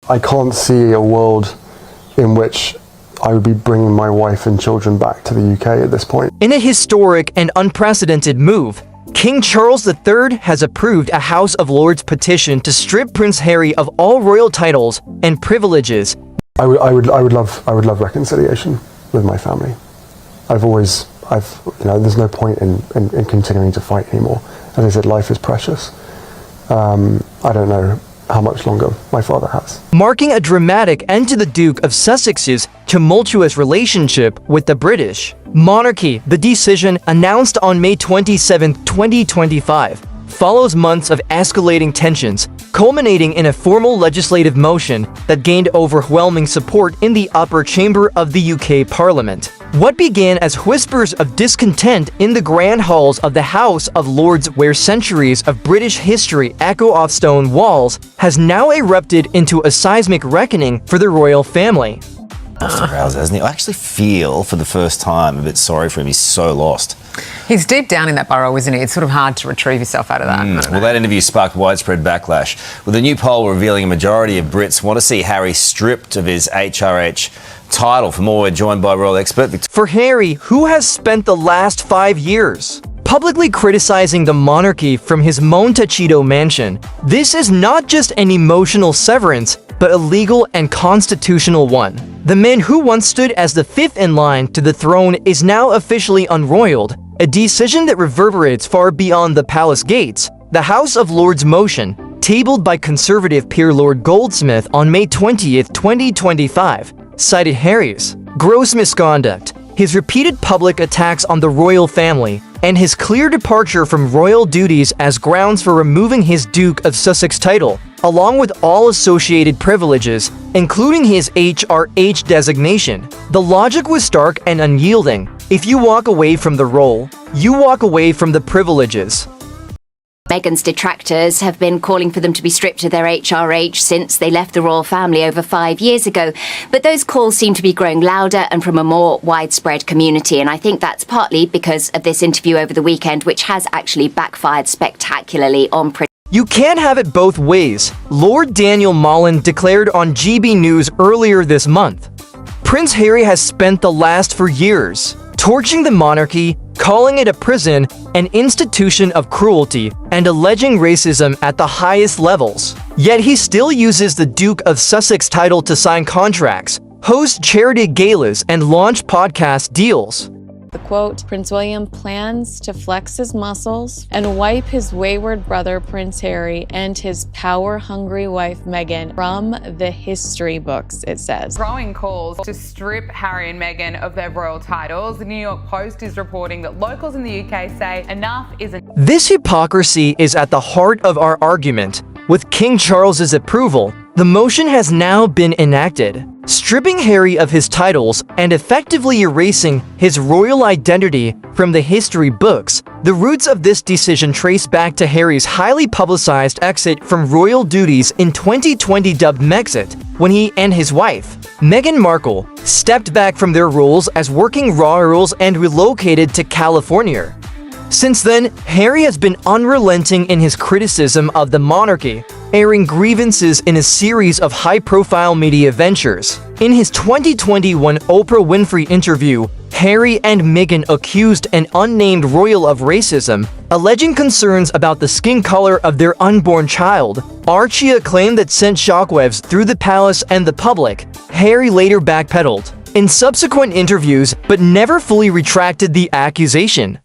I can't see a world in which I would be bringing my wife and children back to the UK at this point. In a historic and unprecedented move, King Charles III has approved a House of Lords petition to strip Prince Harry of all royal titles and privileges. I would love reconciliation with my family. There's no point in continuing to fight anymore. As I said, life is precious. I don't know how much longer my father has. Marking a dramatic end to the Duke of Sussex's tumultuous relationship with the British monarchy. The decision, announced on May 27, 2025, follows months of escalating tensions, culminating in a formal legislative motion that gained overwhelming support in the upper chamber of the UK Parliament. What began as whispers of discontent in the grand halls of the House of Lords, where centuries of British history echo off stone walls, has now erupted into a seismic reckoning for the royal family. Hasn't he? I actually feel, for the first time, a bit sorry for him. He's so lost. He's deep down in that burrow, isn't he? It's sort of hard to retrieve yourself out of that. Well, that interview sparked widespread backlash, with a new poll revealing a majority of Brits want to see Harry stripped of his HRH title. For more, we're joined by royal expert For Harry, who has spent the last 5 years publicly criticizing the monarchy from his Montecito mansion, this is not just an emotional severance, but a legal and constitutional one. The man who once stood as the fifth in line to the throne is now officially unroyaled, a decision that reverberates far beyond the palace gates. The House of Lords motion, tabled by Conservative peer Lord Goldsmith on May 20, 2025, cited Harry's gross misconduct, his repeated public attacks on the royal family, and his clear departure from royal duties as grounds for removing his Duke of Sussex title, along with all associated privileges, including his HRH designation. The logic was stark and unyielding. If you walk away from the role, you walk away from the privileges. Meghan's detractors have been calling for them to be stripped of their HRH since they left the royal family over 5 years ago. But those calls seem to be growing louder and from a more widespread community. And I think that's partly because of this interview over the weekend, which has actually backfired spectacularly on Prince. You can't have it both ways, Lord Daniel Mullen declared on GB News earlier this month. Prince Harry has spent the last 4 years torching the monarchy, calling it a prison, an institution of cruelty, and alleging racism at the highest levels. Yet he still uses the Duke of Sussex title to sign contracts, host charity galas, and launch podcast deals. The quote, Prince William plans to flex his muscles and wipe his wayward brother Prince Harry and his power-hungry wife Meghan from the history books, it says. Growing calls to strip Harry and Meghan of their royal titles. The New York Post is reporting that locals in the UK say enough is enough. This hypocrisy is at the heart of our argument. With King Charles's approval, the motion has now been enacted, stripping Harry of his titles and effectively erasing his royal identity from the history books. The roots of this decision trace back to Harry's highly publicized exit from royal duties in 2020, dubbed Megxit, when he and his wife, Meghanmarkle, stepped back from their roles as working royals and relocated to California. Since then, Harry has been unrelenting in his criticism of the monarchy, airing grievances in a series of high-profile media ventures. In his 2021 Oprah Winfrey interview, Harry and Meghan accused an unnamed royal of racism, alleging concerns about the skin color of their unborn child. Archie claimed that sent shockwaves through the palace and the public. Harry later backpedaled in subsequent interviews, but never fully retracted the accusation.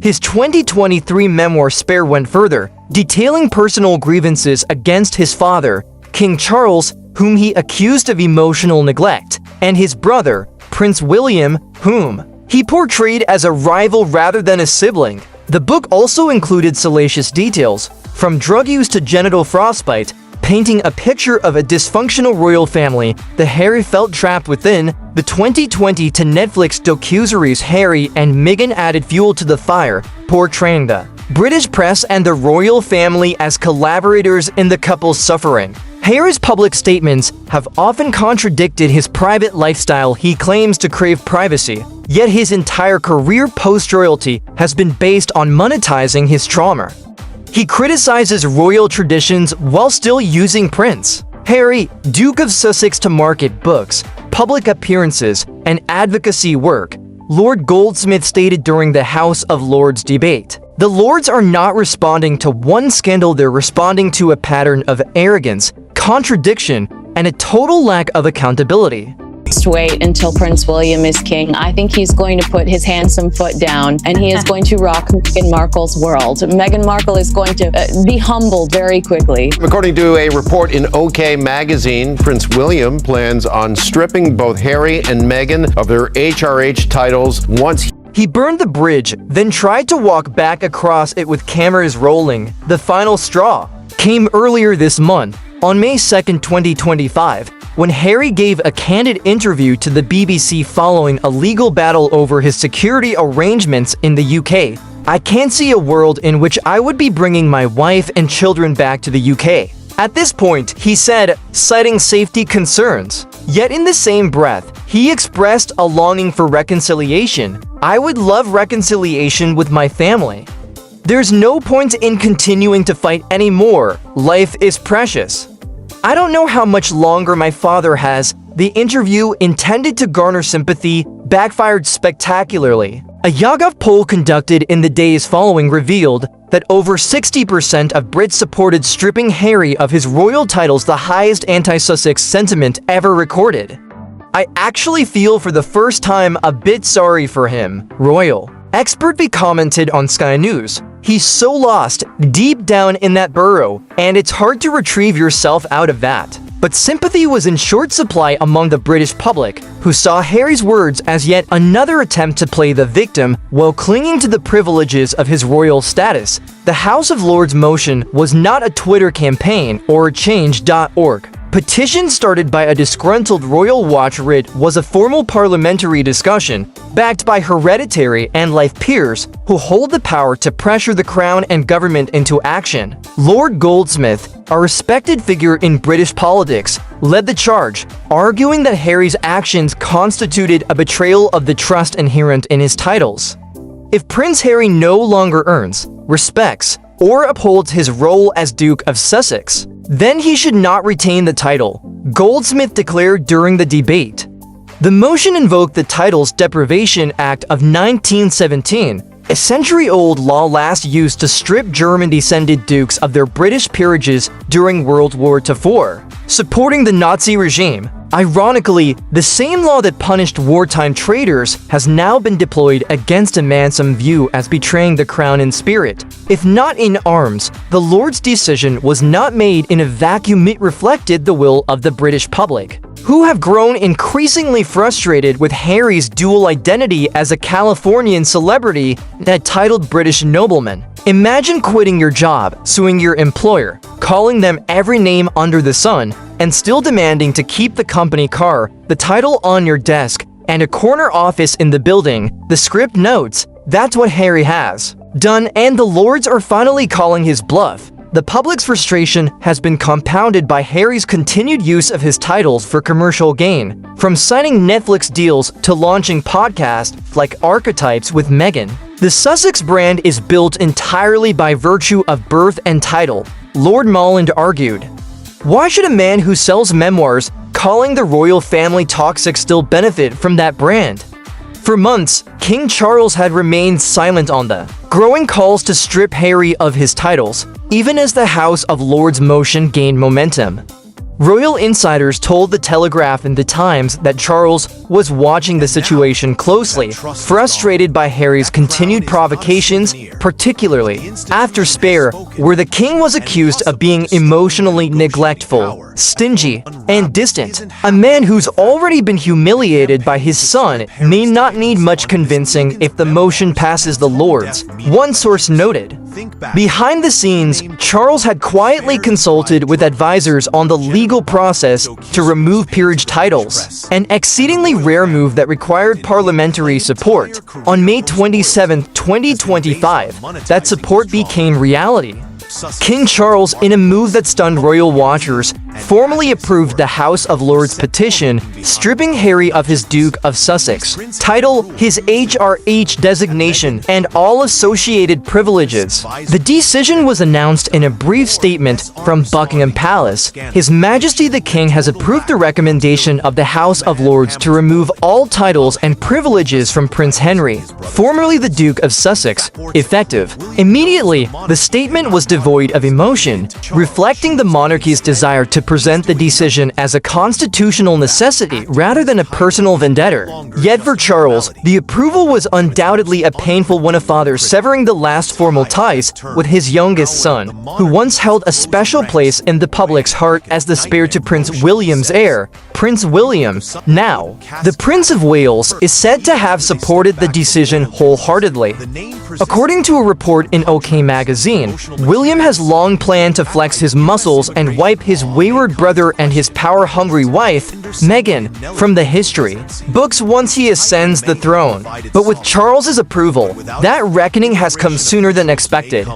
His 2023 memoir Spare went further, detailing personal grievances against his father, King Charles, whom he accused of emotional neglect, and his brother, Prince William, whom he portrayed as a rival rather than a sibling. The book also included salacious details, from drug use to genital frostbite, painting a picture of a dysfunctional royal family that Harry felt trapped within. The 2020 to Netflix docuseries Harry and Meghan added fuel to the fire, portraying the British press and the royal family as collaborators in the couple's suffering. Harry's public statements have often contradicted his private lifestyle. He claims to crave privacy, yet his entire career post-royalty has been based on monetizing his trauma. He criticizes royal traditions while still using Prince Harry, Duke of Sussex, to market books, public appearances, and advocacy work, Lord Goldsmith stated during the House of Lords debate. The Lords are not responding to one scandal, they're responding to a pattern of arrogance, contradiction, and a total lack of accountability. Just wait until Prince William is king. I think he's going to put his handsome foot down and he is going to rock Meghan Markle's world. Meghan Markle is going to be humbled very quickly. According to a report in OK Magazine, Prince William plans on stripping both Harry and Meghan of their HRH titles once he burned the bridge, then tried to walk back across it with cameras rolling. The final straw came earlier this month, on May 2, 2025, when Harry gave a candid interview to the BBC following a legal battle over his security arrangements in the UK. "I can't see a world in which I would be bringing my wife and children back to the UK." At this point, he said, citing safety concerns. Yet in the same breath, he expressed a longing for reconciliation. "I would love reconciliation with my family. There's no point in continuing to fight anymore. Life is precious. I don't know how much longer my father has." The interview, intended to garner sympathy, backfired spectacularly. A YouGov poll conducted in the days following revealed that over 60% of Brits supported stripping Harry of his royal titles, the highest anti-Sussex sentiment ever recorded. "I actually feel for the first time a bit sorry for him," Royal Expert V commented on Sky News. "He's so lost deep down in that burrow, and it's hard to retrieve yourself out of that." But sympathy was in short supply among the British public, who saw Harry's words as yet another attempt to play the victim while clinging to the privileges of his royal status. The House of Lords motion was not a Twitter campaign or a change.org. Petition started by a disgruntled Royal Watch writ was a formal parliamentary discussion, backed by hereditary and life peers who hold the power to pressure the Crown and government into action. Lord Goldsmith, a respected figure in British politics, led the charge, arguing that Harry's actions constituted a betrayal of the trust inherent in his titles. If Prince Harry no longer earns, respects, or upholds his role as Duke of Sussex, then he should not retain the title, Goldsmith declared during the debate. The motion invoked the Titles Deprivation Act of 1917, a century-old law last used to strip German-descended dukes of their British peerages during World War IV, supporting the Nazi regime. Ironically, the same law that punished wartime traitors has now been deployed against a man some view as betraying the crown in spirit. If not in arms, the Lord's decision was not made in a vacuum. It reflected the will of the British public, who have grown increasingly frustrated with Harry's dual identity as a Californian celebrity and a titled British nobleman. Imagine quitting your job, suing your employer, calling them every name under the sun, and still demanding to keep the company car, the title on your desk, and a corner office in the building. The script notes, that's what Harry has done, and the Lords are finally calling his bluff. The public's frustration has been compounded by Harry's continued use of his titles for commercial gain, from signing Netflix deals to launching podcasts like Archetypes with Meghan. The Sussex brand is built entirely by virtue of birth and title, Lord Molland argued. Why should a man who sells memoirs calling the royal family toxic still benefit from that brand? For months, King Charles had remained silent on the growing calls to strip Harry of his titles, even as the House of Lords motion gained momentum. Royal insiders told The Telegraph and The Times that Charles was watching the situation closely, frustrated by Harry's continued provocations, particularly after Spare, where the king was accused of being emotionally neglectful, stingy, and distant. A man who's already been humiliated by his son may not need much convincing if the motion passes the Lords, one source noted. Behind the scenes, Charles had quietly consulted with advisors on the legal process to remove peerage titles, an exceedingly rare move that required parliamentary support. On May 27, 2025, that support became reality. King Charles, in a move that stunned royal watchers, formally approved the House of Lords petition stripping Harry of his Duke of Sussex title, his HRH designation, and all associated privileges. The decision was announced in a brief statement from Buckingham Palace. His Majesty the King has approved the recommendation of the House of Lords to remove all titles and privileges from Prince Henry, formerly the Duke of Sussex, effective. Immediately, the statement was devoid of emotion, reflecting the monarchy's desire to present the decision as a constitutional necessity rather than a personal vendetta. Yet for Charles, the approval was undoubtedly a painful one, a father severing the last formal ties with his youngest son, who once held a special place in the public's heart as the spare to Prince William's heir, Prince William. Now, the Prince of Wales is said to have supported the decision wholeheartedly. According to a report in OK magazine, William has long planned to flex his muscles and wipe his wayward brother and his power-hungry wife, Meghan, from the history books once he ascends the throne. But with Charles's approval, that reckoning has come sooner than expected.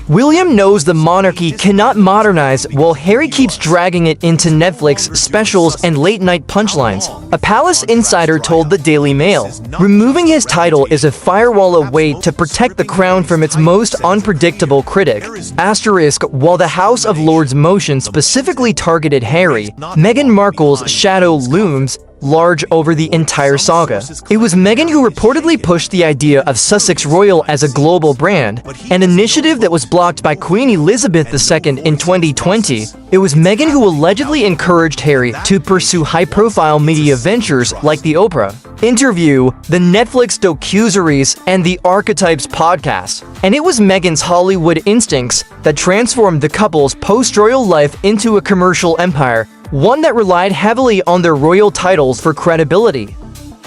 William knows the monarchy cannot modernize while Harry keeps dragging it into Netflix specials and late-night punchlines. A palace insider told the Daily Mail, removing his title is a firewall away to protect the crown from its most unpredictable critic. Asterisk, while the House of Lords motion specifically targeted Harry, Meghan Markle's shadow looms large over the entire saga. It was Meghan who reportedly pushed the idea of Sussex Royal as a global brand, an initiative that was blocked by Queen Elizabeth II in 2020. It was Meghan who allegedly encouraged Harry to pursue high-profile media ventures like the Oprah Interview, the Netflix docuseries, and the Archetypes podcast. And it was Meghan's Hollywood instincts that transformed the couple's post-royal life into a commercial empire, one that relied heavily on their royal titles for credibility.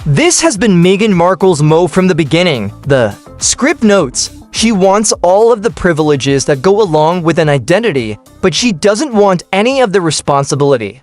This has been Meghan Markle's mo from the beginning. The script notes, she wants all of the privileges that go along with an identity, but she doesn't want any of the responsibility.